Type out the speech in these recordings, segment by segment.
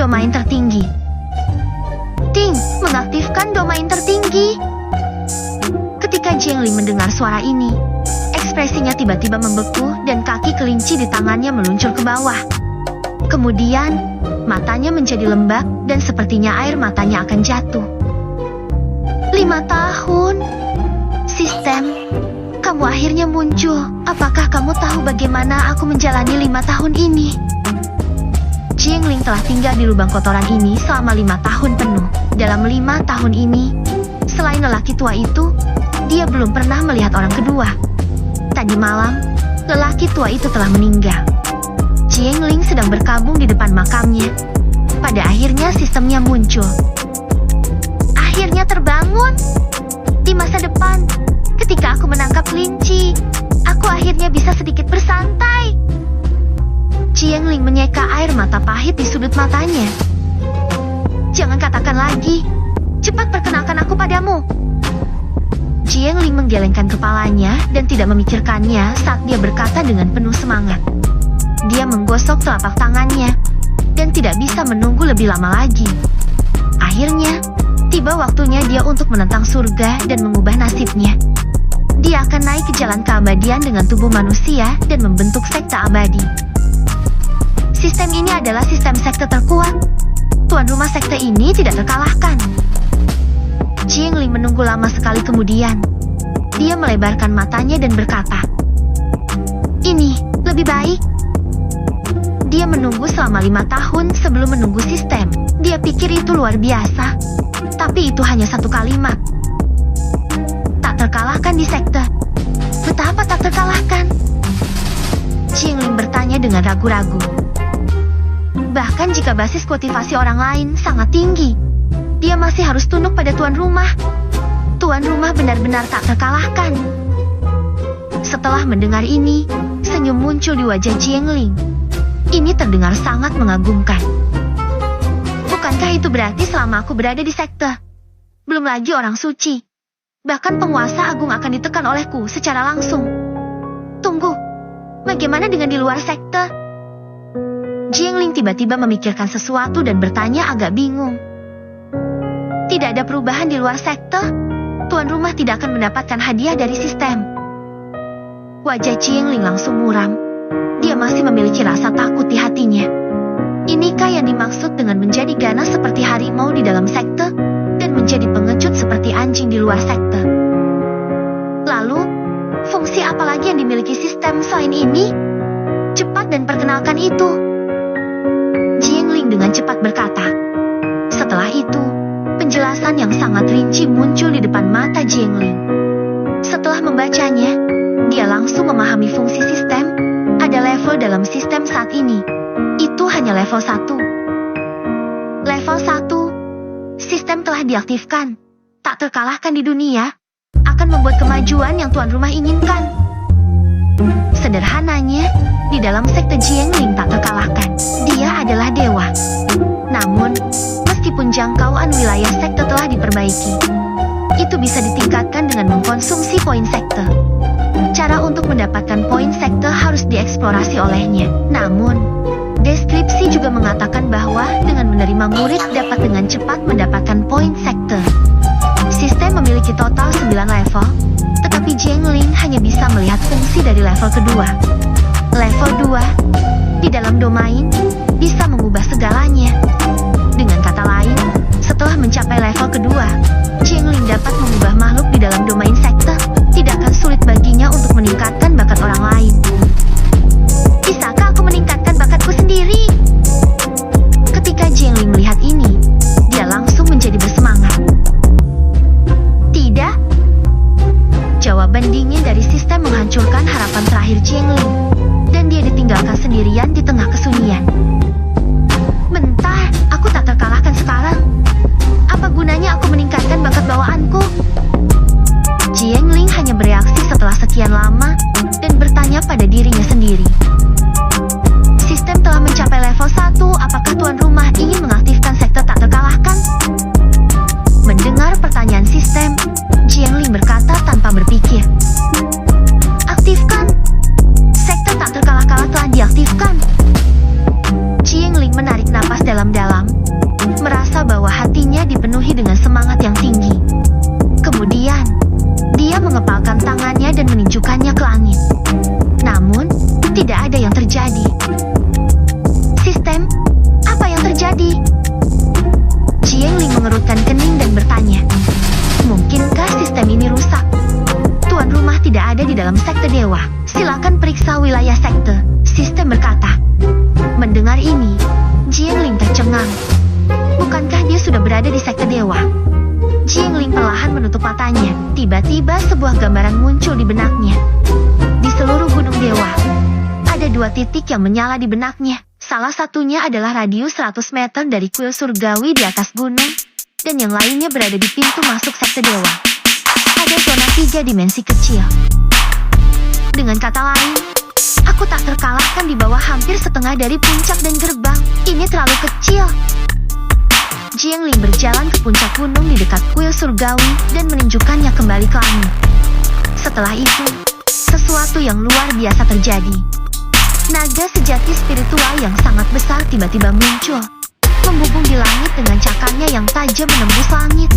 domain tertinggi. Ting, mengaktifkan domain tertinggi. Ketika Jiangling mendengar suara ini, ekspresinya tiba-tiba membeku dan kaki kelinci di tangannya meluncur ke bawah. Kemudian, matanya menjadi lembab dan sepertinya air matanya akan jatuh. 5 tahun. Sistem, kamu akhirnya muncul. Apakah kamu tahu bagaimana aku menjalani 5 tahun ini? Jiangling telah tinggal di lubang kotoran ini selama 5 tahun penuh. Dalam 5 tahun ini, selain lelaki tua itu, dia belum pernah melihat orang kedua. Tadi malam, lelaki tua itu telah meninggal. Jiangling sedang berkabung di depan makamnya. Pada akhirnya sistemnya muncul. Akhirnya terbangun. Di masa depan, ketika aku menangkap kelinci, aku akhirnya bisa sedikit bersantai. Jiangling menyeka air mata pahit di sudut matanya. Jangan katakan lagi. Cepat perkenalkan aku padamu. Jiangling menggelengkan kepalanya dan tidak memikirkannya saat dia berkata dengan penuh semangat. Dia menggosok telapak tangannya dan tidak bisa menunggu lebih lama lagi. Akhirnya, tiba waktunya dia untuk menentang surga dan mengubah nasibnya. Dia akan naik ke jalan keabadian dengan tubuh manusia dan membentuk sekte abadi. Sistem ini adalah sistem sekte terkuat. Tuan rumah sekte ini tidak terkalahkan. Jiangling menunggu lama sekali kemudian. Dia melebarkan matanya dan berkata, "Ini lebih baik." Dia menunggu selama 5 tahun sebelum menunggu sistem. Dia pikir itu luar biasa. Tapi itu hanya satu kalimat. Tak terkalahkan di sekte. Betapa tak terkalahkan? Jiangling bertanya dengan ragu-ragu. Bahkan jika basis kultivasi orang lain sangat tinggi, dia masih harus tunduk pada tuan rumah. Tuan rumah benar-benar tak terkalahkan. Setelah mendengar ini, senyum muncul di wajah Jiangling. Ini terdengar sangat mengagumkan. Bukankah itu berarti selama aku berada di sekte, belum lagi orang suci, bahkan penguasa agung akan ditekan olehku secara langsung? Tunggu, bagaimana dengan di luar sekte? Jiangling tiba-tiba memikirkan sesuatu dan bertanya agak bingung. Tidak ada perubahan di luar sekte? Tuan rumah tidak akan mendapatkan hadiah dari sistem. Wajah Jiangling langsung muram. Dia masih memiliki rasa takut di hatinya. Inikah yang dimaksud dengan menjadi ganas seperti harimau di dalam sekte dan menjadi pengecut seperti anjing di luar sekte? Lalu, fungsi apa lagi yang dimiliki sistem selain ini? Cepat dan perkenalkan itu. Jiangling dengan cepat berkata. Setelah itu, penjelasan yang sangat rinci muncul di depan mata Jiangling. Setelah membacanya, dia langsung memahami fungsi sistem. Ada level dalam sistem saat ini. Itu hanya level 1. Level 1. Sistem telah diaktifkan. Tak terkalahkan di dunia. Akan membuat kemajuan yang tuan rumah inginkan. Sederhananya, di dalam sekte Jiangling tak terkalahkan. Dia adalah dewa. Namun, meskipun jangkauan wilayah sekte telah diperbaiki, itu bisa ditingkatkan dengan mengkonsumsi poin sekte. Cara untuk mendapatkan poin sekte harus dieksplorasi olehnya. Namun, deskripsi juga mengatakan bahwa dengan menerima murid dapat dengan cepat mendapatkan poin sekte. Sistem memiliki total 9 level, tetapi Jiangling hanya bisa melihat fungsi dari level kedua. Level 2, di dalam domain, bisa mengubah segalanya. Dengan kata lain, setelah mencapai level kedua, Jiangling dapat mengubah makhluk di dalam domain sekte. Tidak akan sulit baginya untuk meningkatkan bakat orang lain. Bisakah aku meningkatkan bakatku sendiri? Ketika Jiangling melihat ini, dia langsung menjadi bersemangat. Tidak. Jawaban dingin dari sistem menghancurkan harapan terakhir Jiangling, dan dia ditinggalkan sendirian di tengah kesunyian. Bentar, aku tak terkalahkan sekarang. Apa gunanya aku meningkatkan bakat bawaanku? Jiangling hanya bereaksi setelah sekian lama dan bertanya pada dirinya sendiri. Sistem telah mencapai level 1, apakah tuan rumah ingin mengaktifkan sekte tak terkalahkan? Mendengar pertanyaan sistem, Jiangling berkata tanpa berpikir. Aktifkan. Sekte tak terkalahkan telah diaktifkan. terjadi. Sistem, apa yang terjadi? Jiangling mengerutkan kening dan bertanya, mungkinkah sistem ini rusak? Tuan rumah tidak ada di dalam sekte dewa. Silakan periksa wilayah sekte. Sistem berkata. Mendengar ini, Jiangling tercengang. Bukankah dia sudah berada di sekte dewa? Jiangling perlahan menutup matanya. Tiba-tiba sebuah gambaran muncul di benaknya. Di seluruh gunung dewa, ada 2 titik yang menyala di benaknya. Salah satunya adalah radius 100 meter dari kuil surgawi di atas gunung, dan yang lainnya berada di pintu masuk sekte dewa. Ada zona 3 dimensi kecil. Dengan kata lain, aku tak terkalahkan di bawah hampir setengah dari puncak dan gerbang. Ini terlalu kecil. Jiangling berjalan ke puncak gunung di dekat kuil surgawi dan menunjukkannya kembali ke langit. Setelah itu, sesuatu yang luar biasa terjadi. Naga sejati spiritual yang sangat besar tiba-tiba muncul, membubung di langit dengan cakarnya yang tajam menembus langit.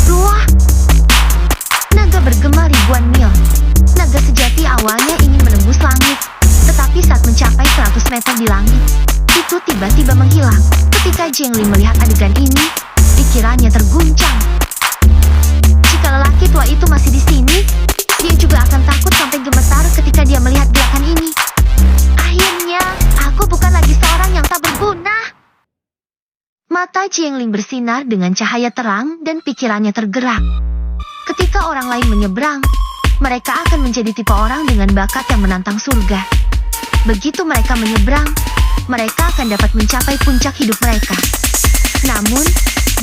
Ruah! Naga bergema ribuan mil. Naga sejati awalnya ingin menembus langit, tetapi saat mencapai 100 meter di langit, itu tiba-tiba menghilang. Ketika Jiangling melihat adegan ini, pikirannya terguncang. Jika lelaki tua itu masih di sini, dia juga akan takut sampai gemetar ketika dia melihat gerakan ini. Akhirnya, aku bukan lagi seorang yang tak berguna. Mata Jiangling bersinar dengan cahaya terang dan pikirannya tergerak. Ketika orang lain menyeberang, mereka akan menjadi tipe orang dengan bakat yang menantang surga. Begitu mereka menyeberang, mereka akan dapat mencapai puncak hidup mereka. Namun,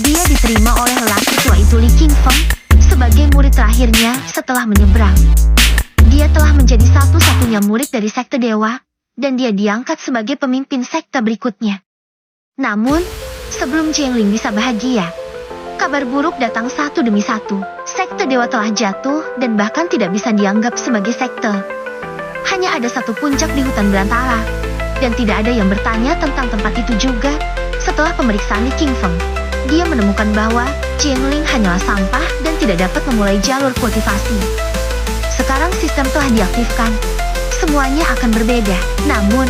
dia diterima oleh lelaki tua itu Li Qingfeng sebagai murid terakhirnya setelah menyeberang. Dia telah menjadi satu-satunya murid dari sekte dewa, dan dia diangkat sebagai pemimpin sekte berikutnya. Namun, sebelum Jiangling bisa bahagia, kabar buruk datang satu demi satu. Sekte dewa telah jatuh dan bahkan tidak bisa dianggap sebagai sekte. Hanya ada satu puncak di hutan belantara, dan tidak ada yang bertanya tentang tempat itu juga. Setelah pemeriksaan Li Qingfeng, dia menemukan bahwa Jiangling hanyalah sampah dan tidak dapat memulai jalur kultivasi. Sekarang sistem telah diaktifkan. Semuanya akan berbeda. Namun,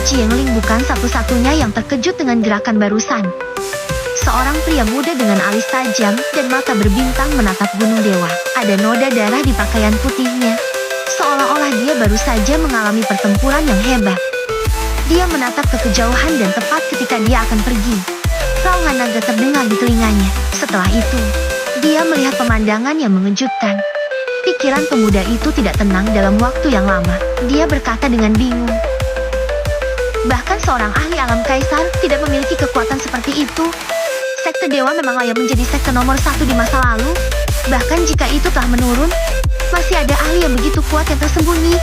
Jiangling bukan satu-satunya yang terkejut dengan gerakan barusan. Seorang pria muda dengan alis tajam dan mata berbintang menatap gunung dewa. Ada noda darah di pakaian putihnya, seolah-olah dia baru saja mengalami pertempuran yang hebat. Dia menatap ke kejauhan dan tepat ketika dia akan pergi, raungan naga terdengar di telinganya. Setelah itu, dia melihat pemandangan yang mengejutkan. Pikiran pemuda itu tidak tenang dalam waktu yang lama. Dia berkata dengan bingung. Bahkan seorang ahli alam kaisar tidak memiliki kekuatan seperti itu. Sekte dewa memang layak menjadi sekte nomor 1 di masa lalu. Bahkan jika itu telah menurun, masih ada ahli yang begitu kuat yang tersembunyi.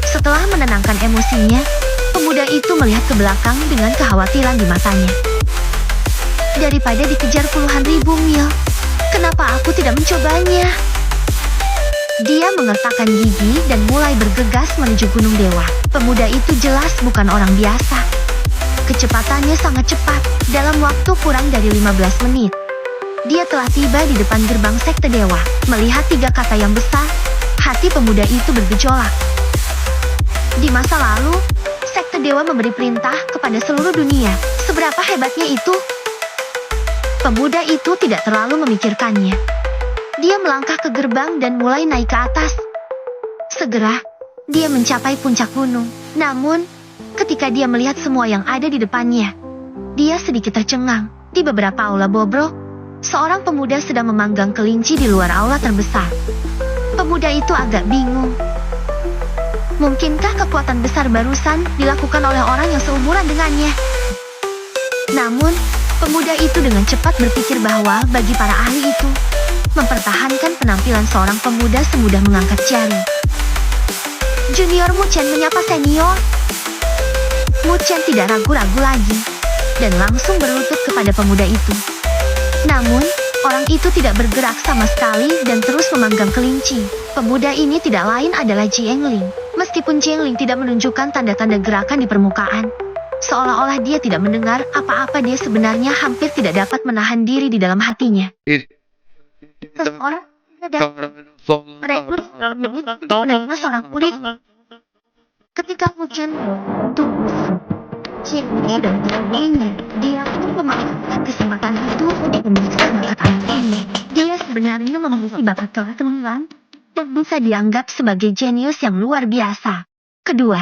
Setelah menenangkan emosinya, pemuda itu melihat ke belakang dengan kekhawatiran di matanya. Daripada dikejar puluhan ribu mil, kenapa aku tidak mencobanya? Dia mengertakkan gigi dan mulai bergegas menuju Gunung Dewa. Pemuda itu jelas bukan orang biasa. Kecepatannya sangat cepat, dalam waktu kurang dari 15 menit. Dia telah tiba di depan gerbang sekte dewa. Melihat 3 kata yang besar, hati pemuda itu bergejolak. Di masa lalu, sekte dewa memberi perintah kepada seluruh dunia. Seberapa hebatnya itu? Pemuda itu tidak terlalu memikirkannya. Dia melangkah ke gerbang dan mulai naik ke atas. Segera, dia mencapai puncak gunung. Namun, ketika dia melihat semua yang ada di depannya, dia sedikit tercengang. Di beberapa aula bobrok, seorang pemuda sedang memanggang kelinci di luar aula terbesar. Pemuda itu agak bingung. Mungkinkah kekuatan besar barusan dilakukan oleh orang yang seumuran dengannya? Namun, pemuda itu dengan cepat berpikir bahwa bagi para ahli itu, mempertahankan penampilan seorang pemuda semudah mengangkat jari. Junior Mu Chen menyapa senior. Mu Chen tidak ragu-ragu lagi, dan langsung berlutut kepada pemuda itu. Namun, orang itu tidak bergerak sama sekali dan terus memanggang kelinci. Pemuda ini tidak lain adalah Jiangling. Meskipun Jiangling tidak menunjukkan tanda-tanda gerakan di permukaan, seolah-olah dia tidak mendengar apa-apa, dia sebenarnya hampir tidak dapat menahan diri di dalam hatinya. Seseorang merekrut seorang murid. menemukan tubuh Cipta dan ini dia pun memanfaatkan kesempatan itu untuk memberikan bakat ini. Dia sebenarnya memiliki bakat keturunan dan bisa dianggap sebagai jenius yang luar biasa. Kedua,